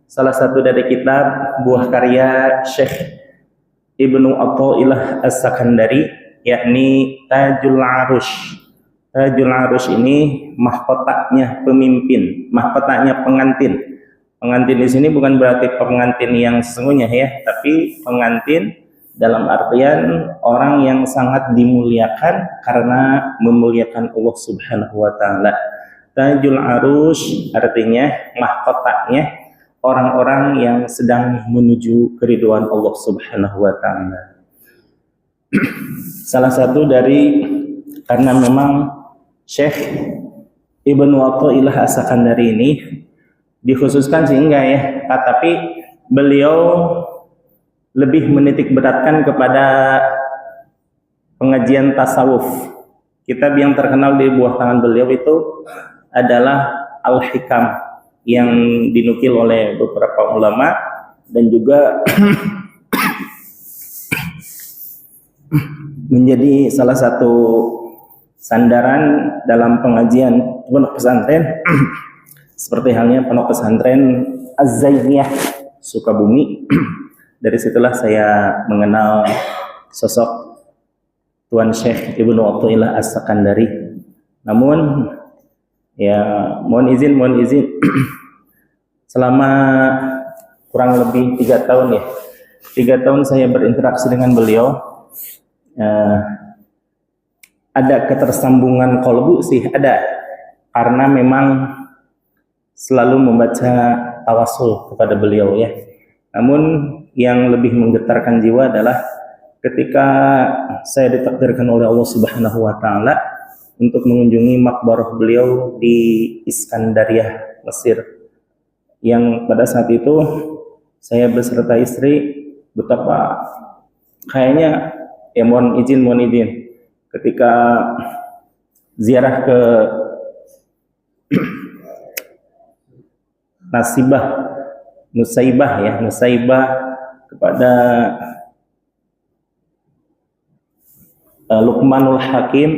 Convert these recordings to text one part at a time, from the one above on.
Salah satu dari kitab buah karya Syekh Ibnu Athaillah As-Sakandari, yakni Tajul Arush. Tajul Arush ini mahkotanya pemimpin, mahkotanya pengantin. Pengantin di sini bukan berarti pengantin yang sesungguhnya ya, tapi pengantin dalam artian orang yang sangat dimuliakan karena memuliakan Allah Subhanahu wa taala. Tajul Arush artinya mahkotanya orang-orang yang sedang menuju keridhaan Allah Subhanahu wa taala. Salah satu dari, karena memang Syekh Ibnu Athaillah As-Sakandari ini dikhususkan sehingga ya, tapi beliau lebih menitik beratkan kepada pengajian tasawuf. Kitab yang terkenal di buah tangan beliau itu adalah Al-Hikam yang dinukil oleh beberapa ulama dan juga menjadi salah satu sandaran dalam pengajian pondok pesantren seperti halnya pondok pesantren Az-Zainiyah Sukabumi. Dari situlah saya mengenal sosok Tuan Syekh Ibnu Athaillah As-Sakandari. Namun ya mohon izin selama kurang lebih 3 tahun ya, 3 tahun saya berinteraksi dengan beliau. Ada ketersambungan kolbu sih, ada, karena memang selalu membaca tawasul kepada beliau ya. Namun yang lebih menggetarkan jiwa adalah ketika saya ditakdirkan oleh Allah Subhanahu wa taala untuk mengunjungi makbarah beliau di Iskandariah, Mesir. Yang pada saat itu saya beserta istri, betapa kayaknya ya mohon izin ketika ziarah ke Nusaibah kepada Luqmanul Hakim,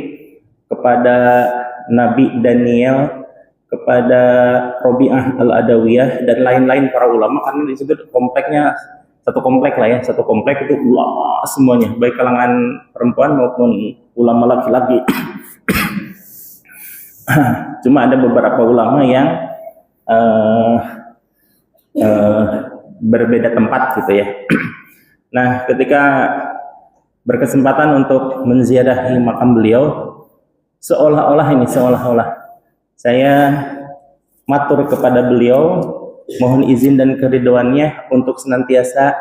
kepada Nabi Daniel, kepada Robi'ah Al-Adawiyah dan lain-lain para ulama, karena di situ kompleknya satu komplek itu ulama semuanya, baik kalangan perempuan maupun ulama laki-laki. Cuma ada beberapa ulama yang berbeda tempat gitu ya. Nah, ketika berkesempatan untuk menziarahi makam beliau, seolah-olah saya matur kepada beliau, mohon izin dan keridhoannya untuk senantiasa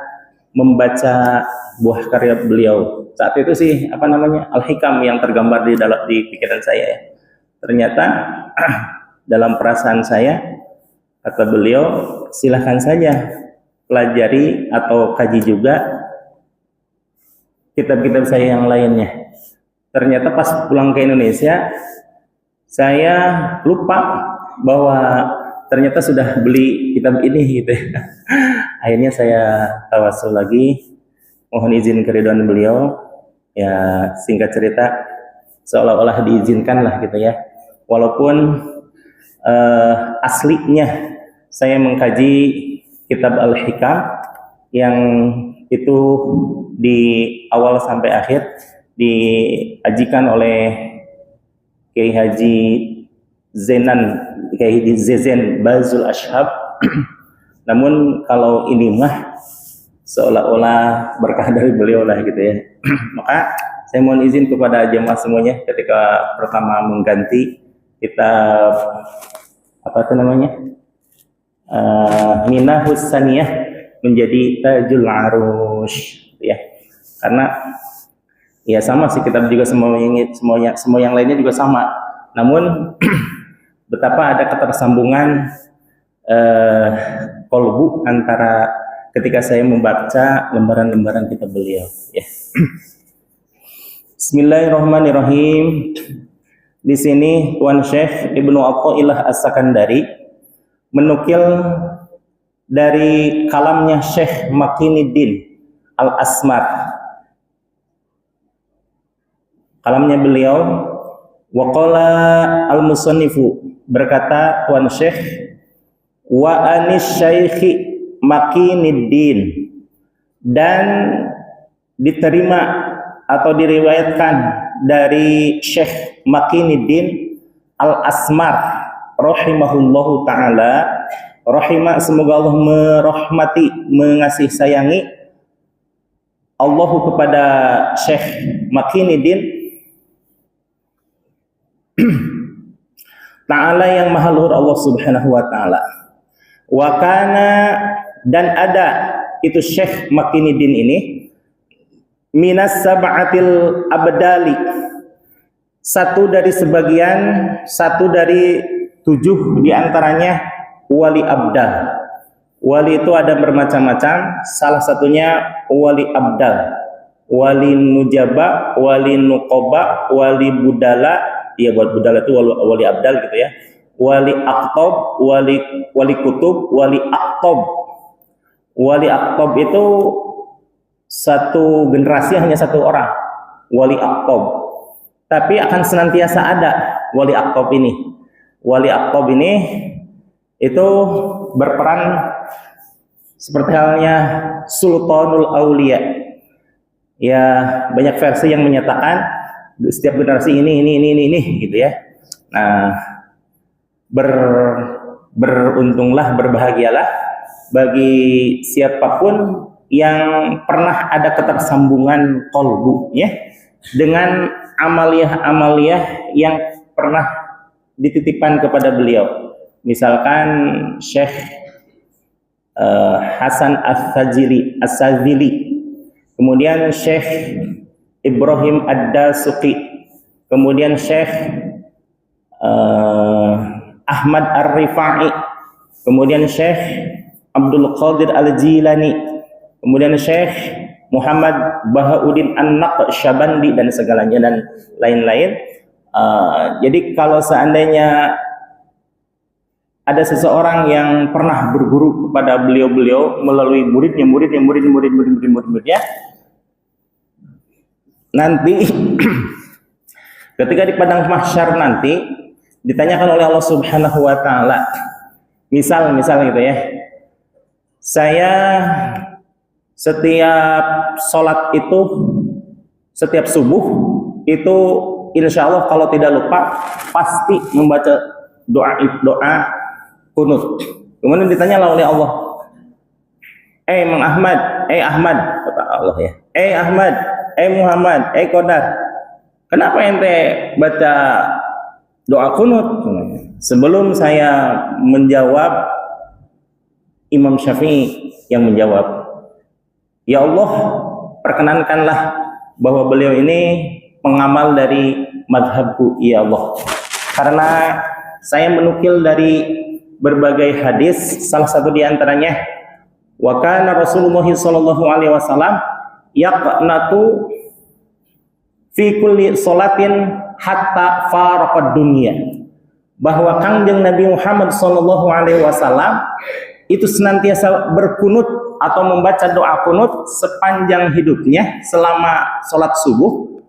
membaca buah karya beliau. Saat itu sih Al-Hikam yang tergambar di pikiran saya ya. Ternyata dalam perasaan saya, kata beliau, silahkan saja pelajari atau kaji juga kitab-kitab saya yang lainnya. Ternyata pas pulang ke Indonesia, saya lupa bahwa ternyata sudah beli kitab ini gitu. Akhirnya saya tawasul lagi, mohon izin keridhaan beliau. Ya singkat cerita, seolah-olah diizinkan lah gitu ya. Walaupun aslinya saya mengkaji kitab Al-Hikam yang itu di awal sampai akhir diajikan oleh Kiai Haji Zezen Bazul Ashab. Namun kalau ini mah seolah-olah berkah dari beliau lah gitu ya. Maka saya mohon izin kepada jemaah semuanya, ketika pertama mengganti kitab Minahus Saniyah menjadi Tajul Arush ya. Karena ya sama sih, kitab juga semua yang lainnya juga sama. Namun betapa ada ketersambungan kolbu antara ketika saya membaca lembaran-lembaran kitab beliau ya. Bismillahirrahmanirrahim. Di sini Tuan Syekh Ibnu Athaillah As-Sakandari menukil dari kalamnya Syekh Makinuddin Al-Asmar. Kalamnya beliau, waqala al-musannifu, berkata Tuan Syekh wa anis syaikhi Makiniddin, dan diterima atau diriwayatkan dari Syekh Makiniddin Al-Asmar rahimahullahu taala, semoga Allah merahmati, mengasih sayangi Allahu kepada Syekh Makiniddin ta'ala yang maha luhur Allah subhanahu wa ta'ala. Wa kana, dan ada itu Syekh Makiniddin ini minas sab'atil abdali, satu dari 7 diantaranya wali abdal. Wali itu ada bermacam-macam, salah satunya wali abdal, wali nujaba, wali nuqoba, wali budala. Iya, buat budala itu wali abdal gitu ya. Wali aktob, wali kutub, wali aktob. Wali aktob itu satu generasi hanya 1 orang, wali aktob. Tapi akan senantiasa ada wali aktob ini. Wali aktob ini itu berperan seperti halnya Sultanul Aulia. Ya, banyak versi yang menyatakan setiap generasi ini gitu ya. Nah, beruntunglah, berbahagialah bagi siapapun yang pernah ada ketersambungan kolbu ya dengan amaliyah yang pernah dititipkan kepada beliau. Misalkan Syekh Hasan As-Sazili, kemudian Syekh Ibrahim Ad-Dasuqi, kemudian Syekh Ahmad Ar-Rifai, kemudian Syekh Abdul Qadir Al-Jilani, kemudian Syekh Muhammad Bahauddin An-Naqsyabandi, dan segalanya dan lain-lain. Jadi kalau seandainya ada seseorang yang pernah berguru kepada beliau-beliau melalui muridnya, nanti ketika di padang mahsyar nanti ditanyakan oleh Allah Subhanahu wa taala, misal gitu ya, saya setiap sholat itu, setiap subuh itu insya Allah kalau tidak lupa pasti membaca doa kunut. Kemudian ditanya oleh Allah, Mang Ahmad, Ahmad, kata Allah ya, Ahmad, Muhammad, Qodar, kenapa ente baca doa kunut? Sebelum saya menjawab, Imam Syafi'i yang menjawab, ya Allah, perkenankanlah bahwa beliau ini pengamal dari madhabku, ya Allah, karena saya menukil dari berbagai hadis, salah satu diantaranya, wa kana Rasulullah sallallahu alaihi wasallam yaqnatu fi kulli salatin hatta faraqad dunya, bahwa Kangjeng Nabi Muhammad sallallahu alaihi wasallam itu senantiasa berkunut atau membaca doa kunut sepanjang hidupnya selama sholat subuh,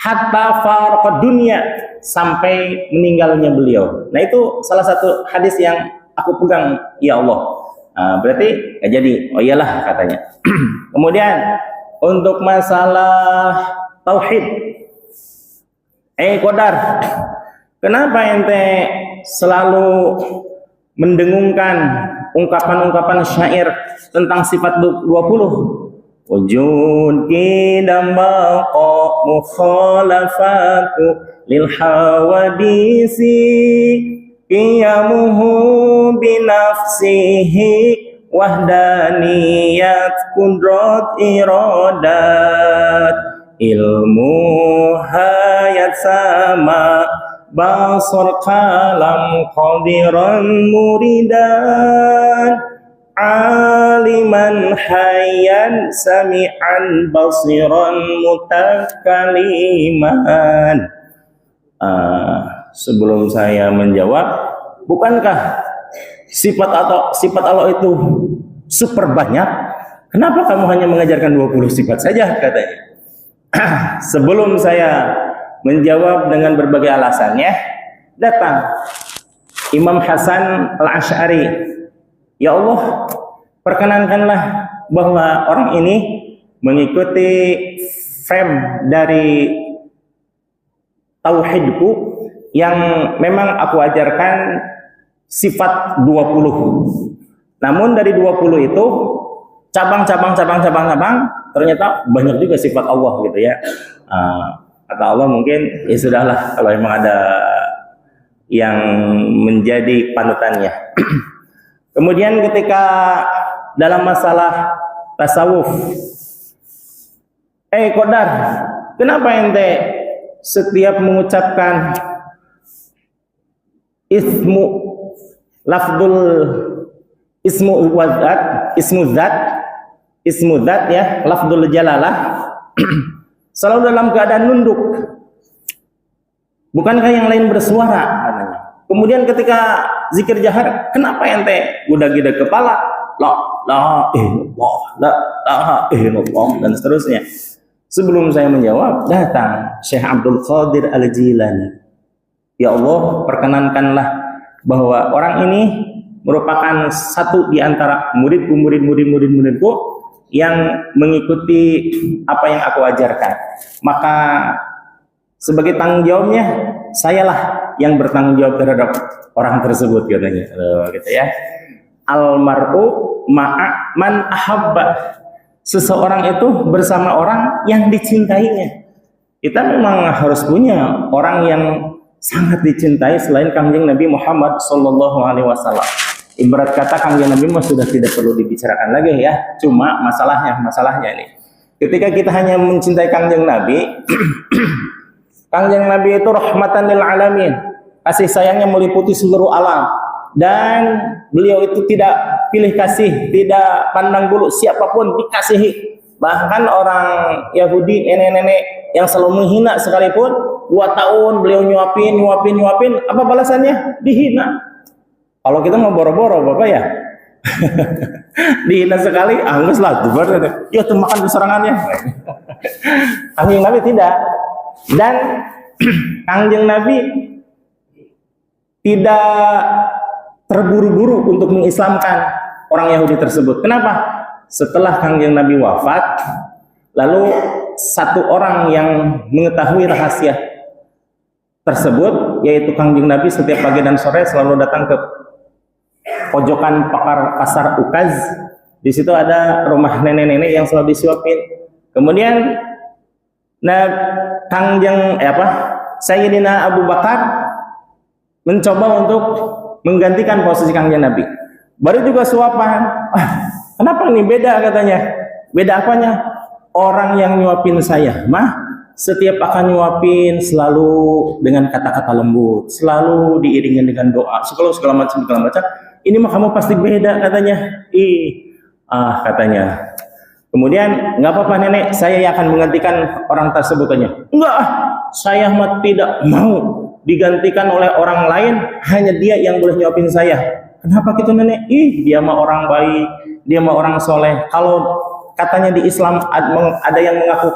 hatta faraqad dunya, sampai meninggalnya beliau. Nah, itu salah satu hadis yang aku pegang, ya Allah. Berarti ya jadi, oh iyalah katanya. Kemudian untuk masalah tauhid, Qodar, kenapa ente selalu mendengungkan ungkapan-ungkapan syair tentang sifat 20? Wujud kidam baqa mukhalafatu lil hawadisi qiyamuhu binafsihi wahdaniyat kudrat iradat ilmu hayat sama basar kalam qadiran muridan aliman hayyan sami'an basiran mutakaliman. Sebelum saya menjawab, bukankah sifat Allah itu super banyak? Kenapa kamu hanya mengajarkan 20 sifat saja, katanya. Sebelum saya menjawab dengan berbagai alasannya, datang Imam Hasan Al-Asy'ari Ya Allah, perkenankanlah bahwa orang ini mengikuti frame dari tauhidku yang memang aku ajarkan sifat 20. Namun dari 20 itu cabang ternyata banyak juga sifat Allah gitu ya. Kata Allah mungkin ya sudahlah kalau memang ada yang menjadi panutannya. Kemudian ketika dalam masalah tasawuf, Qadar, kenapa ente setiap mengucapkan ismu zat ya, lafdul jalalah selalu dalam keadaan nunduk? Bukankah yang lain bersuara katanya? Kemudian ketika zikir jahar, kenapa ente udah gede kepala? La ilaha illallah dan seterusnya. Sebelum saya menjawab, datang Syekh Abdul Qadir Al-Jilani. Ya Allah, perkenankanlah bahwa orang ini merupakan satu di antara muridku yang mengikuti apa yang aku ajarkan. Maka sebagai tanggung jawabnya, sayalah yang bertanggung jawab terhadap orang tersebut katanya. Gitu ya. Almar'u ma'a man ahabba. Seseorang itu bersama orang yang dicintainya. Kita memang harus punya orang yang sangat dicintai selain Kangjeng Nabi Muhammad sallallahu alaihi wasallam. Ibarat kata Kangjeng Nabi mah sudah tidak perlu dibicarakan lagi ya. Cuma masalahnya ini. Ketika kita hanya mencintai Kangjeng Nabi, Kangjeng Nabi itu rahmatan lil alamin. Kasih sayangnya meliputi seluruh alam. Dan beliau itu tidak pilih kasih, tidak pandang bulu, siapapun dikasihi. Bahkan orang Yahudi, nenek-nenek yang selalu menghina sekalipun, 2 tahun beliau nyuapin, apa balasannya? Dihina. Kalau kita mau boro-boro Bapak ya, dihina sekali, angus lah, ya tuh makan keserangannya. Kangjeng Nabi tidak. Dan Kangjeng Nabi tidak terburu-buru untuk mengislamkan orang Yahudi tersebut. Kenapa? Setelah Kangjeng Nabi wafat, lalu satu orang yang mengetahui rahasia tersebut, yaitu Kangjeng Nabi setiap pagi dan sore selalu datang ke pojokan pasar Ukaz. Di situ ada rumah nenek-nenek yang selalu disuapin. Kemudian Sayyidina Abu Bakar mencoba untuk menggantikan posisi Kangjeng Nabi. Baru juga suapan. Kenapa ini beda katanya? Beda apanya? Orang yang nyuapin saya mah setiap akan nyuapin selalu dengan kata-kata lembut, selalu diiringi dengan doa, segala macam. Ini mah kamu pasti beda katanya. Katanya. Kemudian nggak apa-apa nenek, saya yang akan menggantikan orang tersebut katanya. Enggak, saya mah tidak mau digantikan oleh orang lain, hanya dia yang boleh nyuapin saya. Kenapa gitu nenek? Dia mah orang baik, dia mah orang soleh. Kalau katanya di Islam ada yang mengaku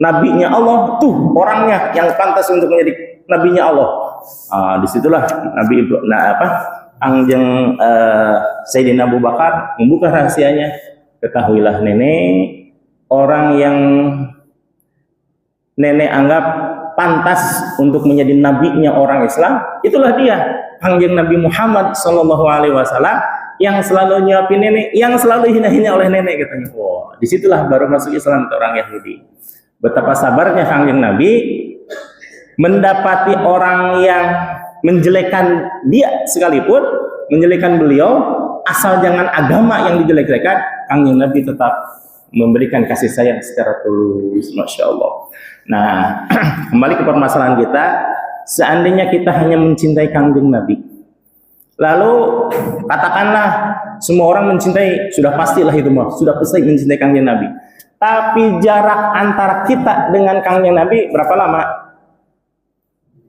nabinya Allah, tuh orangnya yang pantas untuk menjadi nabinya Allah. Disitulah Nabi Kangjeng Sayyidina Abu Bakar membuka rahasianya. Ketahuilah nenek, orang yang nenek anggap pantas untuk menjadi nabinya orang Islam, itulah dia Kangjeng Nabi Muhammad sallallahu alaihi wasallam yang selalu nyuapin nenek, yang selalu hina-hina oleh nenek katanya. Wow, disitulah baru masuk Islam untuk orang Yahudi. Betapa sabarnya Kangjeng Nabi mendapati orang yang menjelekkan dia sekalipun, menjelekkan beliau, asal jangan agama yang dijelek-jelekan, Kangjeng Nabi tetap memberikan kasih sayang secara tulus. Masya Allah. Nah, kembali ke permasalahan kita. Seandainya kita hanya mencintai Kangjeng Nabi, lalu katakanlah semua orang mencintai, sudah pastilah itu mah, sudah pasti mencintai Kangjeng Nabi. Tapi jarak antara kita dengan Kangjeng Nabi berapa lama?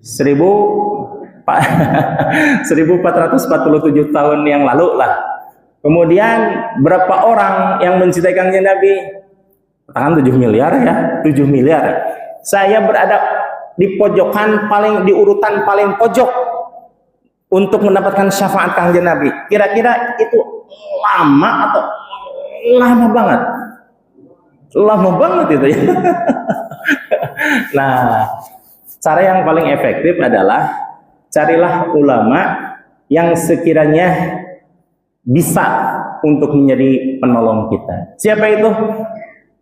1447 tahun yang lalu lah. Kemudian berapa orang yang mencintai Kangjeng Nabi? Katakan 7 miliar ya, 7 miliar. Saya berada di pojokan di urutan paling pojok untuk mendapatkan syafaat Kangjeng Nabi. Kira-kira itu lama atau lama banget? Lama banget itu ya. Nah, cara yang paling efektif adalah carilah ulama yang sekiranya bisa untuk menjadi penolong kita. Siapa itu?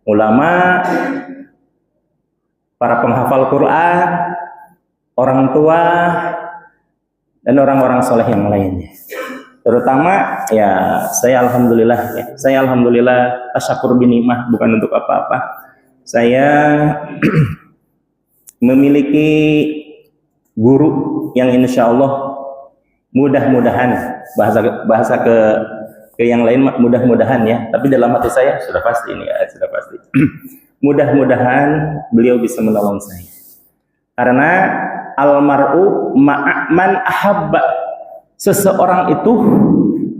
Ulama, para penghafal Quran, orang tua, dan orang-orang soleh yang lainnya. Terutama ya saya alhamdulillah tasyakur binikmah, bukan untuk apa-apa. Saya memiliki guru yang insya Allah mudah-mudahan bahasa ke yang lain mudah-mudahan ya, tapi dalam hati saya sudah pasti ini ya, sudah pasti. Mudah-mudahan beliau bisa menolong saya. Karena almar'u ma'aman ahabba, seseorang itu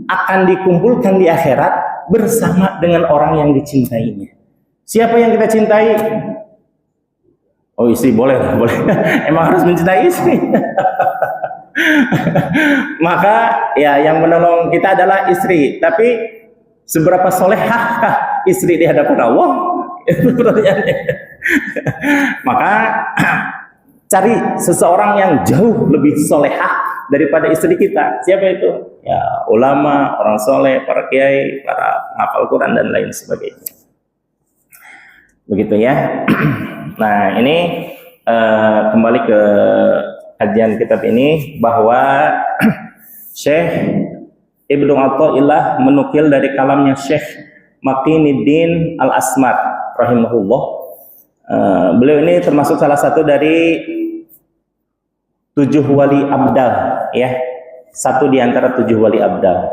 akan dikumpulkan di akhirat bersama dengan orang yang dicintainya. Siapa yang kita cintai? Oh, istri boleh. Emang harus mencintai istri. Maka ya yang menolong kita adalah istri. Tapi seberapa solehah istri di hadapan Allah? Itu pertanyaannya. Maka cari seseorang yang jauh lebih solehah daripada istri kita. Siapa itu? Ya ulama, orang soleh, para kiai, para penghafal Quran dan lain sebagainya. Begitu ya. Nah ini kembali ke kajian kitab ini, bahwa Syekh Ibnu Athaillah menukil dari kalamnya Syekh Makinuddin Al-Asmar rahimahullah. Beliau ini termasuk salah satu dari 7 wali abdal ya, satu di antara 7 wali abdal.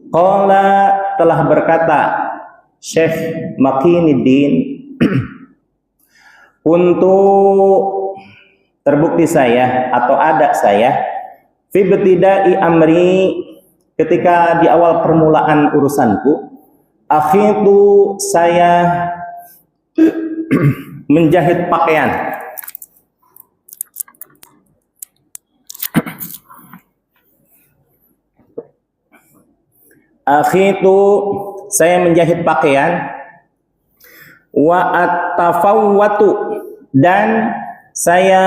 Qala, telah berkata Syekh Makinuddin, untuk terbukti saya atau ada saya fi ibtida'i amri, ketika di awal permulaan urusanku, akhitu, saya menjahit pakaian. Akhitu, saya menjahit pakaian. Wa at-tafawwatu, dan saya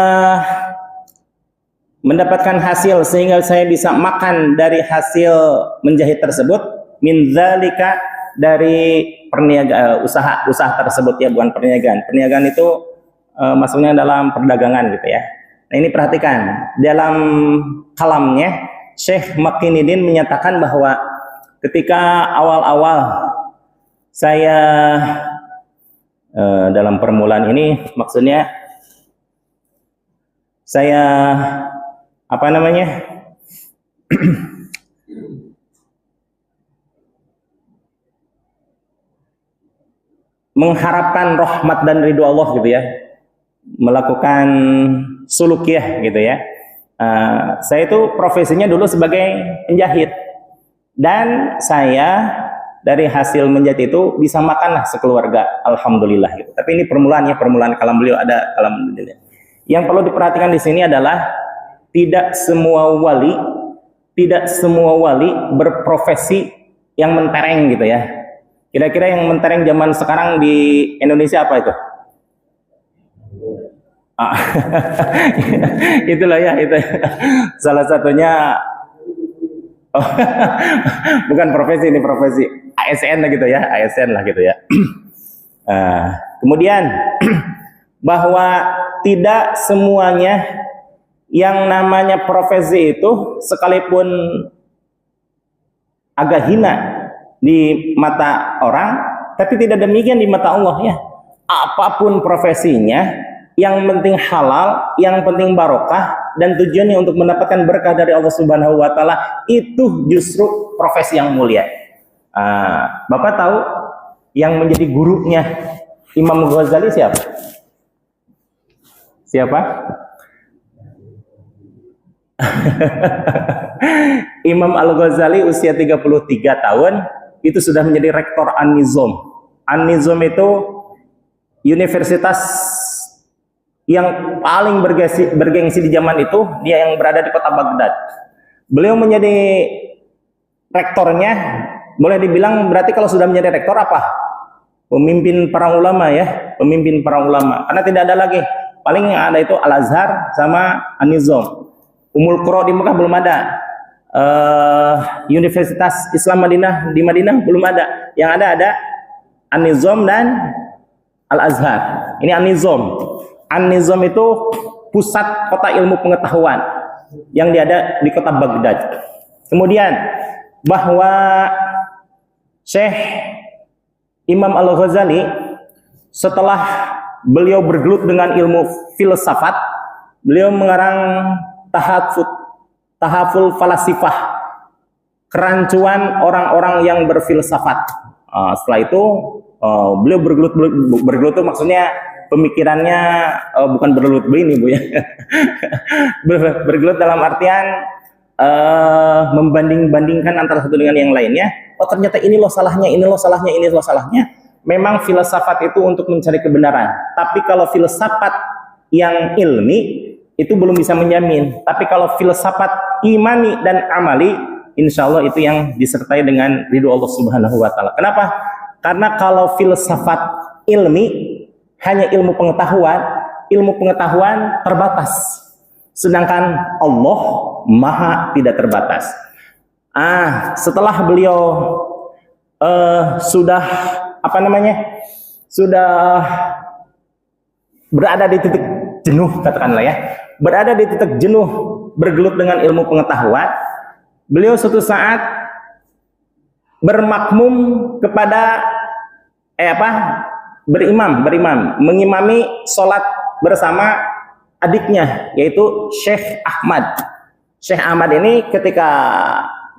mendapatkan hasil sehingga saya bisa makan dari hasil menjahit tersebut. Min dzalika, dari perniagaan, usaha tersebut ya, bukan perniagaan. Perniagaan itu maksudnya dalam perdagangan gitu ya. Nah ini perhatikan, dalam kalamnya Syekh Makinuddin menyatakan bahwa ketika awal-awal saya dalam permulaan ini, maksudnya saya mengharapkan rahmat dan ridho Allah gitu ya, melakukan sulukiyah gitu ya. Saya itu profesinya dulu sebagai penjahit, dan saya dari hasil menjahit itu bisa makanlah sekeluarga, alhamdulillah gitu. Tapi ini permulaan kalam beliau, ada kalam beliau. Yang perlu diperhatikan di sini adalah tidak semua wali berprofesi yang mentereng gitu ya. Kira-kira yang mentereng zaman sekarang di Indonesia apa itu? Itulah ya, itu salah satunya. Bukan profesi, ini profesi ASN lah gitu ya, ASN lah gitu ya. Kemudian bahwa tidak semuanya yang namanya profesi itu, sekalipun agak hina di mata orang, tapi tidak demikian di mata Allah ya. Apapun profesinya, yang penting halal, yang penting barokah, dan tujuannya untuk mendapatkan berkah dari Allah Subhanahu wa taala, itu justru profesi yang mulia. Bapak tahu yang menjadi gurunya Imam Ghazali siapa? Siapa? Imam Al-Ghazali usia 33 tahun itu sudah menjadi rektor An-Nizam. An-Nizam itu universitas yang paling bergengsi di zaman itu, dia yang berada di kota Baghdad. Beliau menjadi rektornya boleh dibilang berarti kalau sudah menjadi rektor apa? Pemimpin para ulama ya, pemimpin para ulama. Karena tidak ada lagi. Paling yang ada itu Al-Azhar sama An-Nizam. Ummul Qura di Mekah belum ada. Universitas Islam Madinah di Madinah belum ada. Yang ada An-Nizam dan Al-Azhar. Ini An-Nizam. An-Nizam itu pusat kota ilmu pengetahuan yang ada di kota Baghdad. Kemudian bahwa Syekh Imam Al-Ghazali setelah beliau bergelut dengan ilmu filsafat, beliau mengarang Tahaful Falasifah, kerancuan orang-orang yang berfilsafat. Setelah itu beliau bergelut itu maksudnya pemikirannya bukan bergelut begini Bu ya. Bergelut dalam artian membanding-bandingkan antara satu dengan yang lainnya. Oh ternyata ini loh salahnya, ini loh salahnya, ini loh salahnya. Memang filsafat itu untuk mencari kebenaran. Tapi kalau filsafat yang ilmi itu belum bisa menjamin. Tapi kalau filsafat imani dan amali, insya Allah itu yang disertai dengan ridho Allah Subhanahu Wa Taala. Kenapa? Karena kalau filsafat ilmi hanya ilmu pengetahuan terbatas. Sedangkan Allah Maha tidak terbatas. Setelah beliau sudah berada di titik jenuh, katakanlah ya, berada di titik jenuh bergelut dengan ilmu pengetahuan, beliau suatu saat bermakmum kepada berimam, mengimami sholat bersama adiknya, yaitu Syekh Ahmad. Syekh Ahmad ini ketika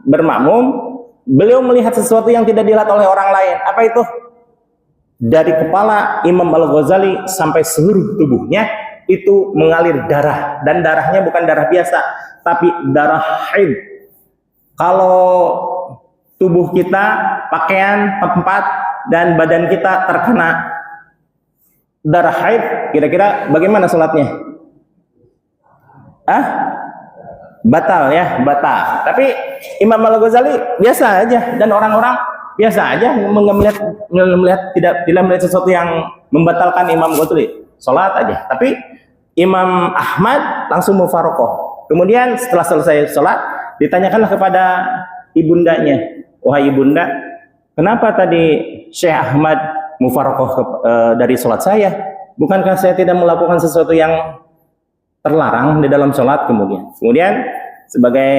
bermakmum, beliau melihat sesuatu yang tidak dilihat oleh orang lain. Apa itu? Dari kepala Imam Al-Ghazali sampai seluruh tubuhnya itu mengalir darah, dan darahnya bukan darah biasa, tapi darah haid. Kalau tubuh kita, pakaian, tempat, dan badan kita terkena darah haid, kira-kira bagaimana sholatnya? Batal ya, batal. Tapi Imam Al-Ghazali biasa aja, dan orang-orang biasa aja melihat tidak melihat sesuatu yang membatalkan Imam Ghazali, sholat aja. Tapi Imam Ahmad langsung mufarokoh. Kemudian setelah selesai sholat, ditanyakanlah kepada ibundanya, wahai ibunda, kenapa tadi Syekh Ahmad mufarokoh dari sholat saya? Bukankah saya tidak melakukan sesuatu yang terlarang di dalam sholat? Kemudian sebagai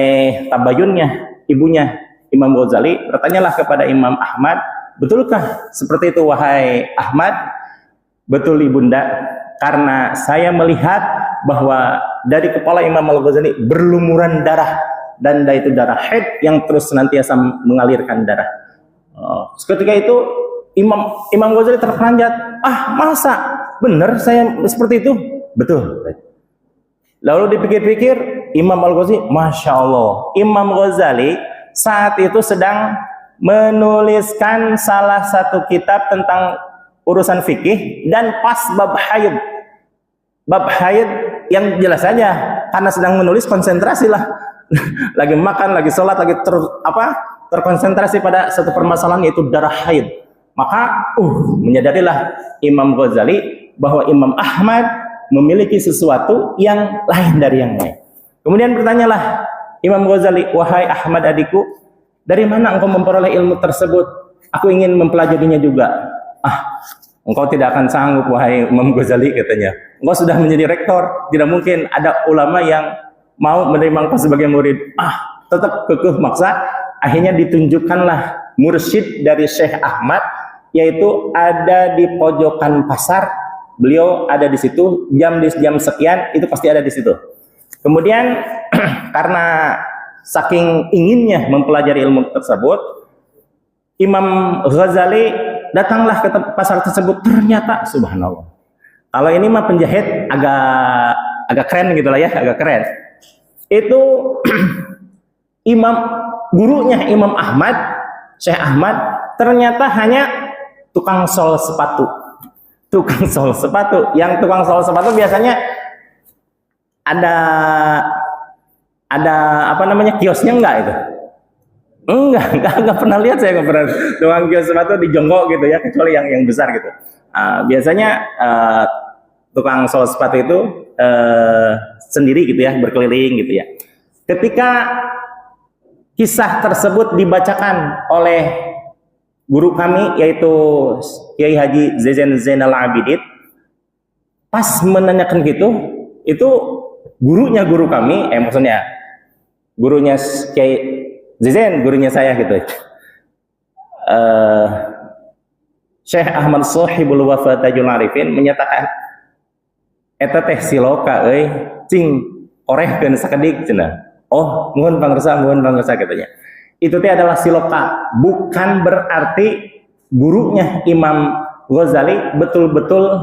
tabayunnya ibunya Imam Ghazali bertanyalah kepada Imam Ahmad, betulkah seperti itu wahai Ahmad? Betul ibunda, karena saya melihat bahwa dari kepala Imam Al-Ghazali berlumuran darah, dan itu darah haid yang terus senantiasa mengalirkan darah. Ketika itu Imam Ghazali terperanjat, masa benar saya seperti itu? Betul. Lalu dipikir-pikir, Imam Al-Ghazali, Masya Allah, Imam Ghazali saat itu sedang menuliskan salah satu kitab tentang urusan fikih, dan pas bab haid yang jelas saja, karena sedang menulis konsentrasi lah, lagi makan, lagi sholat, lagi terkonsentrasi pada satu permasalahan, yaitu darah haid. Maka menyadarilah Imam Ghazali bahwa Imam Ahmad memiliki sesuatu yang lain dari yang lain. Kemudian bertanyalah Imam Ghazali, wahai Ahmad adikku, dari mana engkau memperoleh ilmu tersebut? Aku ingin mempelajarinya juga. Engkau tidak akan sanggup wahai Imam Ghazali, katanya. Engkau sudah menjadi rektor, tidak mungkin ada ulama yang mau menerima engkau sebagai murid. Tetap kekeh maksa. Akhirnya ditunjukkanlah mursyid dari Syekh Ahmad, yaitu ada di pojokan pasar. Beliau ada di situ, jam sekian itu pasti ada di situ. Kemudian karena saking inginnya mempelajari ilmu tersebut, Imam Ghazali datanglah ke pasar tersebut. Ternyata subhanallah, kalau ini mah penjahit agak keren gitulah ya, agak keren. Itu gurunya Imam Ahmad, Syekh Ahmad, ternyata hanya tukang sol sepatu. Tukang sol sepatu. Yang tukang sol sepatu biasanya ada kiosnya enggak itu? Enggak pernah lihat, saya nggak pernah tukang kios sepatu dijonggok gitu ya, kecuali yang besar gitu. Biasanya tukang sol sepatu itu sendiri gitu ya, berkeliling gitu ya. Ketika kisah tersebut dibacakan oleh guru kami, yaitu Kiai Haji Zainal Abidin, pas menanyakan gitu, itu gurunya guru kami, maksudnya gurunya Kiai Zain, gurunya saya gitu, Syekh Ahmad Sohibul Wafa Tajul Arifin menyatakan, eta teh siloka cing orehkeun sakedik cenah. Oh, mohon pangersa katanya. Itu teh adalah siloka, bukan berarti gurunya Imam Ghazali betul-betul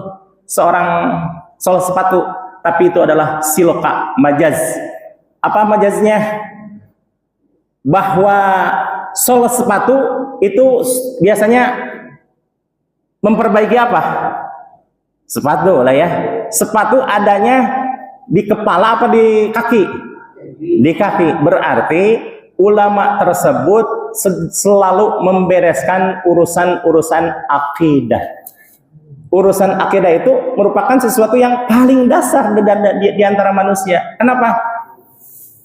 seorang sol sepatu, tapi itu adalah siloka, majaz. Apa majaznya? Bahwa sol sepatu itu biasanya memperbaiki apa? Sepatu lah ya. Sepatu adanya di kepala apa di kaki? Di kaki. Berarti ulama tersebut selalu membereskan urusan-urusan akidah. Urusan akidah itu merupakan sesuatu yang paling dasar di antara manusia. Kenapa?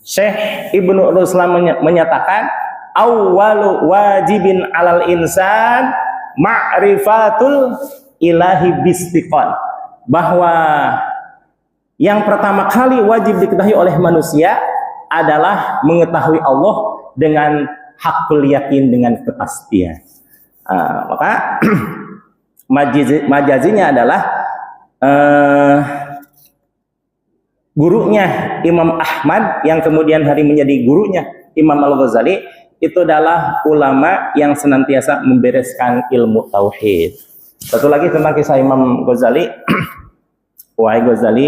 Syekh Ibnu Ruslan menyatakan, awwalu wajibin alal insan ma'rifatul ilahi bistiqon, bahwa yang pertama kali wajib diketahui oleh manusia adalah mengetahui Allah dengan hakul yakin, dengan kepastian. Maka majazinya adalah gurunya Imam Ahmad yang kemudian hari menjadi gurunya Imam Al-Ghazali, itu adalah ulama yang senantiasa membereskan ilmu tauhid. Satu lagi tentang kisah Imam Ghazali. Wahai Ghazali,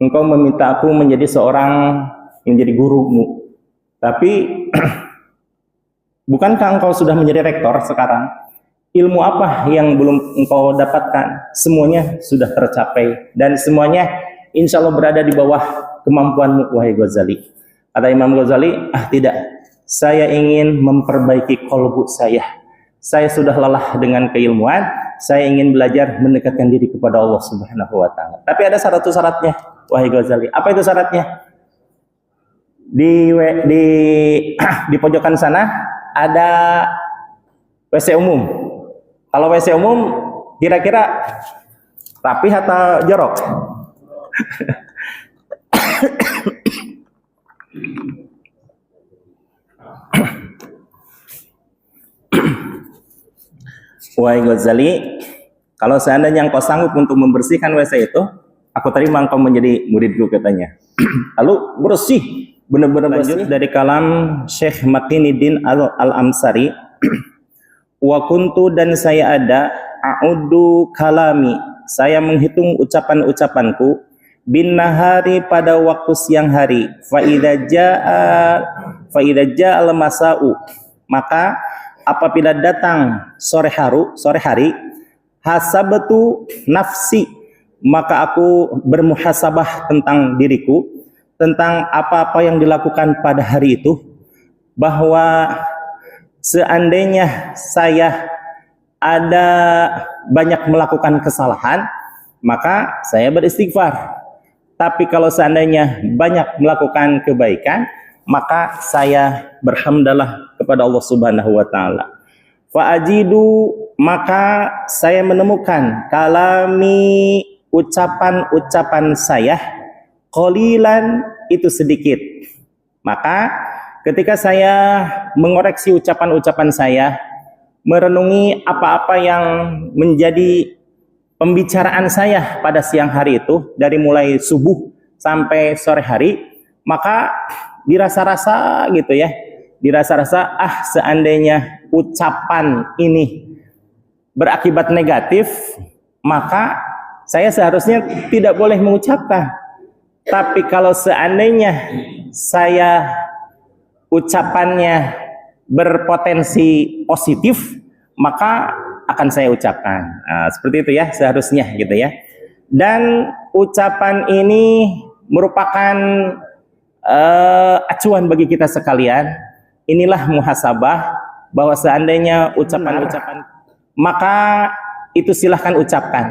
engkau meminta aku menjadi seorang yang jadi gurumu, tapi bukankah engkau sudah menjadi rektor sekarang? Ilmu apa yang belum engkau dapatkan? Semuanya sudah tercapai dan semuanya insya Allah berada di bawah kemampuanmu, wahai Ghazali. Kata Imam Ghazali, tidak, saya ingin memperbaiki kolbu saya. Saya sudah lelah dengan keilmuan, saya ingin belajar mendekatkan diri kepada Allah Subhanahu wa Ta'ala. Tapi ada syaratnya, wahai Ghazali. Apa itu syaratnya? Di pojokan sana ada WC umum. Kalau WC umum kira-kira rapi atau jorok? Wahai Ghazali, kalau seandainya engkau sanggup untuk membersihkan WC itu, aku terima engkau menjadi muridku, katanya. Lalu bersih, benar-benar bersih. Dari kalam Syekh Makinuddin Al-Amsari, wa kuntu, dan saya ada, a'uddu kalami, saya menghitung ucapan-ucapanku, bin nahari, pada waktu siang hari, fa idza jaa al-masa'u, maka apabila datang sore hari, hasabtu nafsi, maka aku bermuhasabah tentang diriku, tentang apa-apa yang dilakukan pada hari itu, bahwa seandainya saya ada banyak melakukan kesalahan, maka saya beristighfar. Tapi kalau seandainya banyak melakukan kebaikan, maka saya berhamdalah kepada Allah Subhanahu wa Ta'ala. Fa'ajidu, maka saya menemukan kalami, ucapan-ucapan saya, qalilan, itu sedikit. Maka ketika saya mengoreksi ucapan-ucapan saya, merenungi apa-apa yang menjadi pembicaraan saya pada siang hari itu, dari mulai subuh sampai sore hari, maka dirasa-rasa gitu ya, dirasa-rasa seandainya ucapan ini berakibat negatif, maka saya seharusnya tidak boleh mengucapkan. Tapi kalau seandainya saya ucapannya berpotensi positif, maka akan saya ucapkan. Seperti itu ya seharusnya gitu ya. Dan ucapan ini merupakan acuan bagi kita sekalian, inilah muhasabah, bahwa seandainya ucapan-ucapan maka itu silahkan ucapkan.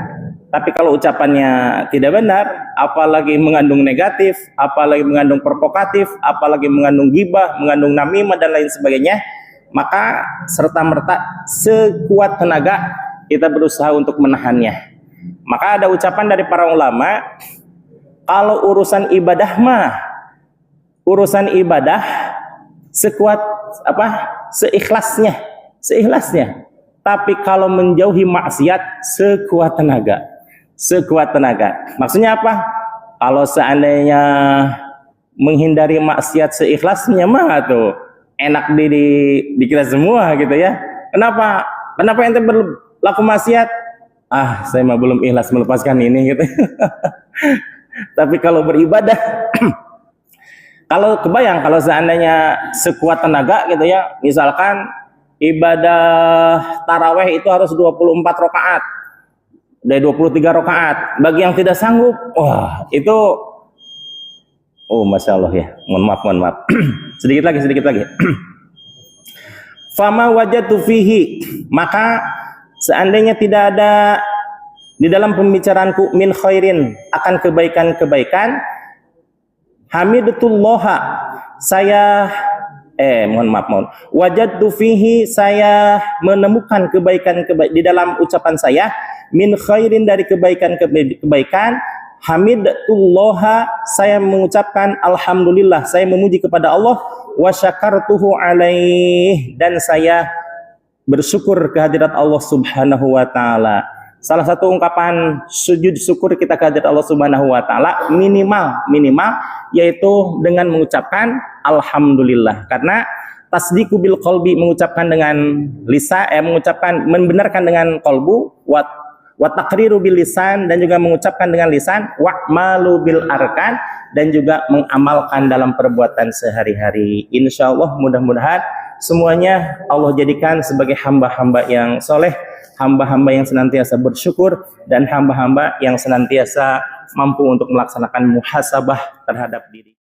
Tapi kalau ucapannya tidak benar, apalagi mengandung negatif, apalagi mengandung provokatif, apalagi mengandung ghibah, mengandung namimah dan lain sebagainya, maka serta-merta sekuat tenaga kita berusaha untuk menahannya. Maka ada ucapan dari para ulama, kalau urusan ibadah mah, urusan ibadah sekuat seikhlasnya. Tapi kalau menjauhi maksiat sekuat tenaga. Maksudnya apa? Kalau seandainya menghindari maksiat seikhlasnya mah tuh enak di kita semua gitu ya. Kenapa ente berlaku maksiat? Saya mah belum ikhlas melepaskan ini gitu. Tapi kalau beribadah kalau kebayang kalau seandainya sekuat tenaga gitu ya, misalkan ibadah taraweh itu harus 24 rakaat. Dari 23 rakaat. Bagi yang tidak sanggup, wah, itu Masya Allah ya. Mohon maaf. sedikit lagi. Fama wajatu fihi, maka seandainya tidak ada di dalam pembicaraanku min khairin, akan kebaikan-kebaikan, hamidutullaha, saya wajadtu fihi, saya menemukan kebaikan-kebaikan di dalam ucapan saya, min khairin, dari kebaikan-kebaikan, hamidutullaha, saya mengucapkan alhamdulillah, saya memuji kepada Allah, wa syakartuhu alaih, dan saya bersyukur kehadirat Allah Subhanahu wa taala. Salah satu ungkapan sujud syukur kita kehadirat Allah Subhanahu wa taala minimal yaitu dengan mengucapkan alhamdulillah. Karena tasdiqu bil qalbi, mengucapkan dengan lisan, membenarkan dengan qalbu, wa taqriru bil lisan, dan juga mengucapkan dengan lisan, wa malu bil arkan, dan juga mengamalkan dalam perbuatan sehari-hari. Insyaallah mudah-mudahan semuanya Allah jadikan sebagai hamba-hamba yang soleh, hamba-hamba yang senantiasa bersyukur, dan hamba-hamba yang senantiasa mampu untuk melaksanakan muhasabah terhadap diri.